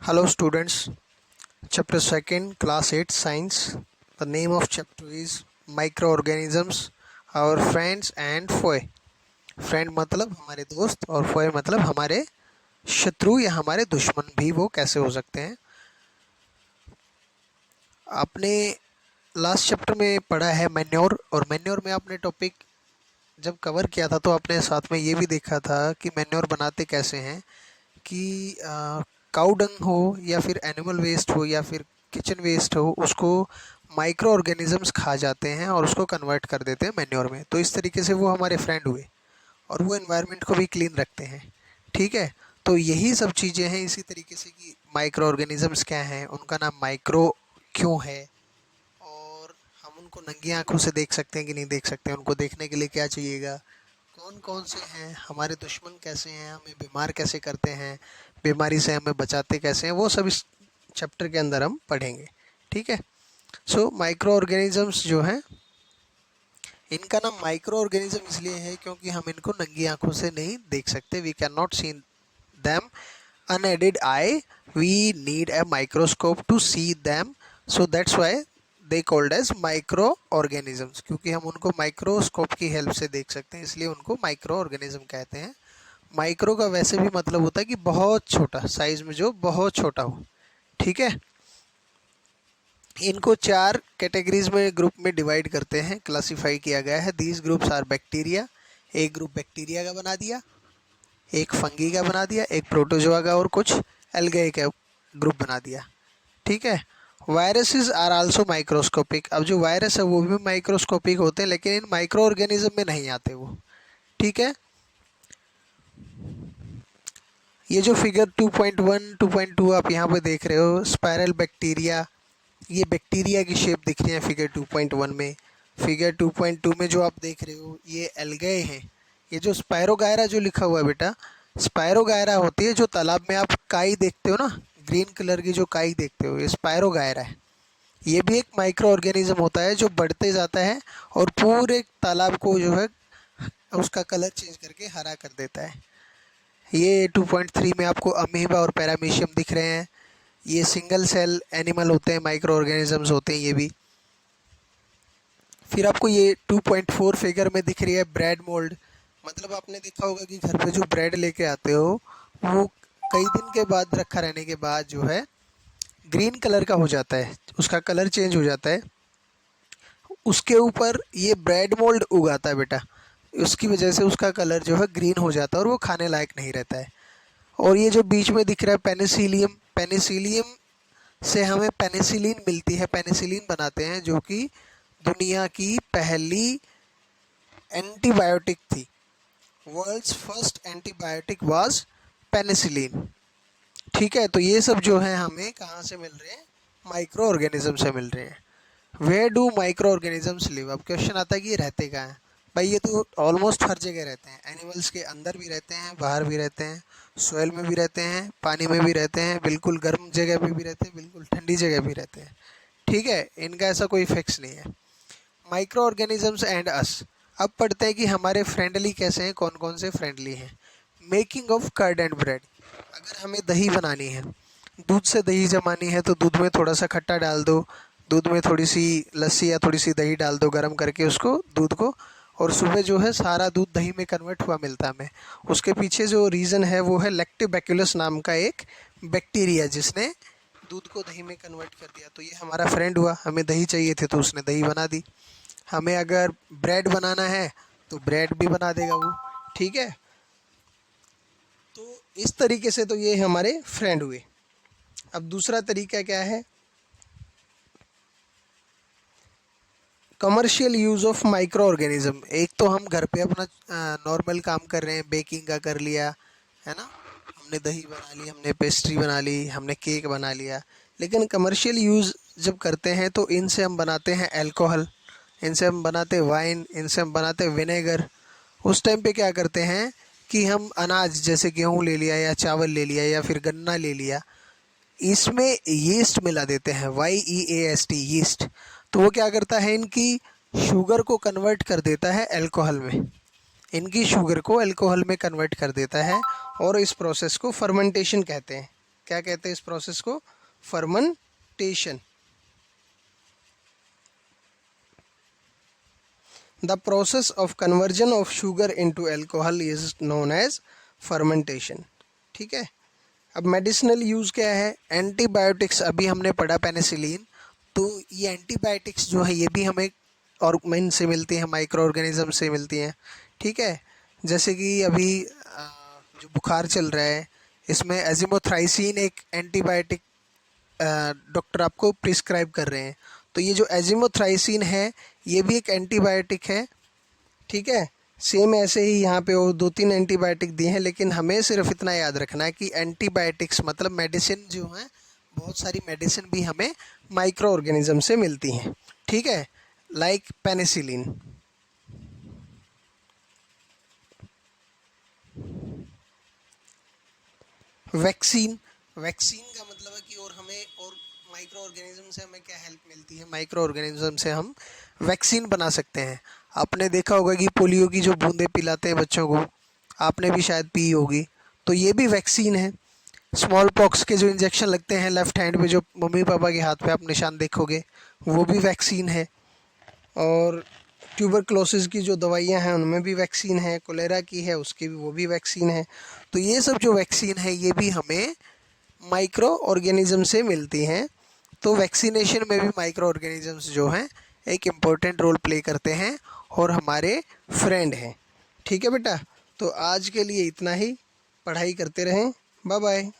Hello students, chapter 2nd, class 8 science. The name of chapter is microorganisms, our friends and foe. Friend मतलब हमारे दोस्त और फोए मतलब हमारे शत्रु या हमारे दुश्मन भी वो कैसे हो सकते हैं। आपने लास्ट चैप्टर में पढ़ा है मैन्योर, और मैन्योर में आपने टॉपिक जब कवर किया था तो आपने साथ में ये भी देखा था कि मैन्योर बनाते कैसे हैं कि काऊ डंग हो या फिर एनिमल वेस्ट हो या फिर किचन वेस्ट हो, उसको माइक्रो ऑर्गेनिजम्स खा जाते हैं और उसको कन्वर्ट कर देते हैं मैन्योर में। तो इस तरीके से वो हमारे फ्रेंड हुए और वो एनवायरनमेंट को भी क्लीन रखते हैं। ठीक है, तो यही सब चीज़ें हैं। इसी तरीके से कि माइक्रो ऑर्गेनिजम्स क्या हैं, उनका नाम माइक्रो क्यों है, और हम उनको नंगी आंखों से देख सकते हैं कि नहीं देख सकते हैं, उनको देखने के लिए क्या चाहिएगा, कौन कौन से हैं, हमारे दुश्मन कैसे हैं, हमें बीमार कैसे करते हैं, बीमारी से हमें बचाते कैसे हैं, वो सब इस चैप्टर के अंदर हम पढ़ेंगे। ठीक है, सो माइक्रो ऑर्गेनिजम्स जो हैं, इनका नाम माइक्रो ऑर्गेनिज्म इसलिए है क्योंकि हम इनको नंगी आंखों से नहीं देख सकते। We can not see them unaided eye. We need a microscope to see them, so that's why they called as micro organisms, क्योंकि हम उनको माइक्रोस्कोप की हेल्प से देख सकते हैं, इसलिए उनको माइक्रो ऑर्गेनिज्म कहते हैं। माइक्रो का वैसे भी मतलब होता है कि बहुत छोटा, साइज में जो बहुत छोटा हो। ठीक है, इनको 4 कैटेगरीज में ग्रुप में डिवाइड करते हैं, क्लासीफाई किया गया है। दीज ग्रुप्स आर बैक्टीरिया, एक ग्रुप बैक्टीरिया का बना दिया, एक फंगी का बना दिया, एक प्रोटोजोआ का, और कुछ एल्गे का ग्रुप बना दिया। ठीक है, वायरसेस आर आल्सो माइक्रोस्कोपिक। अब जो वायरस है वो भी माइक्रोस्कोपिक होते हैं, लेकिन इन माइक्रो ऑर्गेनिज्म में नहीं आते वो। ठीक है, ये जो फिगर 2.1 2.2 आप यहाँ पे देख रहे हो, स्पायरल बैक्टीरिया, ये बैक्टीरिया की शेप दिख रही है फिगर 2.1 में। फिगर 2.2 में जो आप देख रहे हो ये एल्गे हैं। ये जो स्पायरोगायरा जो लिखा हुआ है बेटा, स्पायरोगायरा होती है जो तालाब में आप काई देखते हो ना, ग्रीन कलर की जो काई देखते हो, ये स्पायरोगायरा है। ये भी एक माइक्रो ऑर्गेनिज्म होता है जो बढ़ते जाता है और पूरे तालाब को जो है उसका कलर चेंज करके हरा कर देता है। ये 2.3 में आपको अमीबा और पैरामीशियम दिख रहे हैं। ये सिंगल सेल एनिमल होते हैं, माइक्रो ऑर्गेनिजम्स होते हैं ये भी। फिर आपको ये 2.4 फिगर में दिख रही है ब्रेड मोल्ड। मतलब आपने देखा होगा कि घर पे जो ब्रेड लेके आते हो वो कई दिन के बाद रखा रहने के बाद जो है ग्रीन कलर का हो जाता है, उसका कलर चेंज हो जाता है। उसके ऊपर ये ब्रेड मोल्ड उगाता है बेटा, उसकी वजह से उसका कलर जो है ग्रीन हो जाता है और वो खाने लायक नहीं रहता है। और ये जो बीच में दिख रहा है पेनिसिलियम, पेनिसिलियम से हमें पेनिसिलिन मिलती है, पेनिसिलिन बनाते हैं, जो कि दुनिया की पहली एंटीबायोटिक थी। World's first antibiotic was penicillin. ठीक है, तो ये सब जो है हमें कहाँ से मिल रहे हैं, माइक्रो ऑर्गेनिज्म से मिल रहे हैं। Where do microorganisms live. अब क्वेश्चन आता है कि ये रहते कहाँ हैं। भाई ये तो ऑलमोस्ट हर जगह रहते हैं, एनिमल्स के अंदर भी रहते हैं, बाहर भी रहते हैं, सोयल में भी रहते हैं, पानी में भी रहते हैं, बिल्कुल गर्म जगह पे भी रहते हैं, बिल्कुल ठंडी जगह भी रहते हैं। ठीक है, इनका ऐसा कोई फिक्स नहीं है। माइक्रो ऑर्गेनिजम्स एंड अस। अब पढ़ते हैं कि हमारे फ्रेंडली कैसे हैं, कौन कौन से फ्रेंडली हैं। Making of curd and bread. अगर हमें दही बनानी है, दूध से दही जमानी है, तो दूध में थोड़ा सा खट्टा डाल दो, दूध में थोड़ी सी लस्सी या थोड़ी सी दही डाल दो गर्म करके उसको, दूध को, और सुबह जो है सारा दूध दही में कन्वर्ट हुआ मिलता है हमें। उसके पीछे जो रीज़न है वो है लैक्टोबैक्यूलस नाम का एक बैक्टीरिया जिसने दूध को दही में कन्वर्ट कर दिया। तो ये हमारा फ्रेंड हुआ, हमें दही चाहिए थे तो उसने दही बना दी। हमें अगर ब्रेड बनाना है तो ब्रेड भी बना देगा वो। ठीक है, तो इस तरीके से तो ये हमारे फ्रेंड हुए। अब दूसरा तरीका क्या है, commercial use of micro organism. एक तो हम घर पे अपना नॉर्मल काम कर रहे हैं, बेकिंग का कर लिया है ना, हमने दही बना ली, हमने पेस्ट्री बना ली, हमने केक बना लिया। लेकिन कमर्शियल यूज़ जब करते हैं तो इनसे हम बनाते हैं अल्कोहल, इनसे हम बनाते हैं वाइन, इनसे हम बनाते हैं विनेगर। उस टाइम पे क्या करते हैं कि हम अनाज जैसे गेहूँ ले लिया या चावल ले लिया या फिर गन्ना ले लिया, इसमें यीस्ट मिला देते हैं, YEAST यीस्ट। तो वो क्या करता है, इनकी शुगर को कन्वर्ट कर देता है अल्कोहल में, इनकी शुगर को अल्कोहल में कन्वर्ट कर देता है, और इस प्रोसेस को फर्मेंटेशन कहते हैं। क्या कहते हैं इस प्रोसेस को? Fermentation. The process of conversion of sugar into alcohol is known as fermentation. ठीक है। अब मेडिसिनल यूज़ क्या है? एंटीबायोटिक्स अभी हमने पढ़ा पेनिसिलिन, तो ये एंटीबायोटिक्स जो है ये भी हमें ऑर्गेन से मिलती हैं, माइक्रो ऑर्गेनिज्म से मिलती हैं। ठीक है। जैसे कि अभी जो बुखार चल रहा है इसमें एजिमोथ्राइसिन एक एंटीबायोटिक डॉक्टर आपको प्रिस्क्राइब कर रहे हैं, तो ये जो एजिमोथ्राइसिन है ये भी एक एंटीबायोटिक है। ठीक है। सेम ऐसे ही यहाँ पे वो 2-3 एंटीबायोटिक दिए हैं, लेकिन हमें सिर्फ इतना याद रखना है कि एंटीबायोटिक्स मतलब मेडिसिन जो हैं, बहुत सारी मेडिसिन भी हमें माइक्रो ऑर्गेनिज्म से मिलती हैं। ठीक है, लाइक पेनिसिलिन। वैक्सीन, वैक्सीन का मतलब है कि और हमें और माइक्रो ऑर्गेनिज्म से हमें क्या हेल्प मिलती है? माइक्रो ऑर्गेनिज्म से हम वैक्सीन बना सकते हैं। आपने देखा होगा कि पोलियो की जो बूंदें पिलाते हैं बच्चों को, आपने भी शायद पी होगी, तो ये भी वैक्सीन है। स्मॉल पॉक्स के जो इंजेक्शन लगते हैं लेफ़्ट हैंड पे, जो मम्मी पापा के हाथ पे आप निशान देखोगे, वो भी वैक्सीन है। और ट्यूबरक्लोसिस की जो दवाइयाँ हैं उनमें भी वैक्सीन है, कोलेरा की है उसकी भी, वो भी वैक्सीन है। तो ये सब जो वैक्सीन है ये भी हमें माइक्रो ऑर्गेनिज्म से मिलती हैं। तो वैक्सीनेशन में भी माइक्रो ऑर्गेनिजम्स जो हैं एक इम्पोर्टेंट रोल प्ले करते हैं और हमारे फ्रेंड हैं। ठीक है बेटा, तो आज के लिए इतना ही। पढ़ाई करते रहें। Bye bye.